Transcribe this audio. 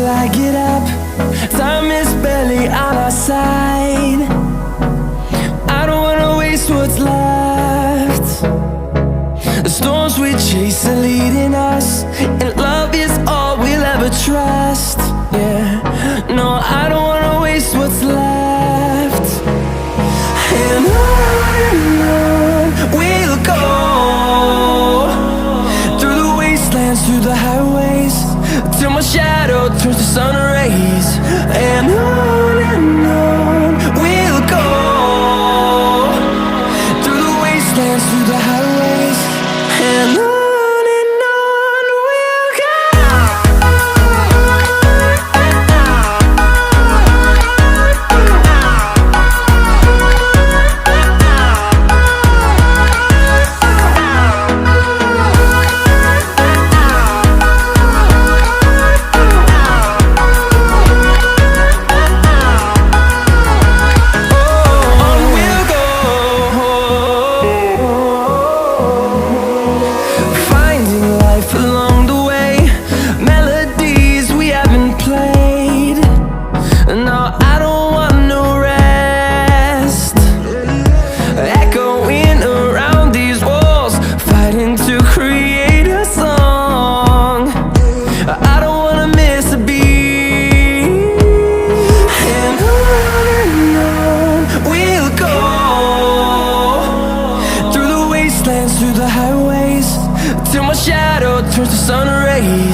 till I get up. Time is barely on our side. I don't wanna waste what's left. The storms we chase are leading us, and love is all we'll ever trust. Yeah, no, I don't wanna waste what's left. And on we'll go, through the wastelands, through the highways, till my shadow turns to sun rays. And on we'll go, through the wastelands, through the highways, and on we'll go. Through the highways, till my shadow turns to sun rays.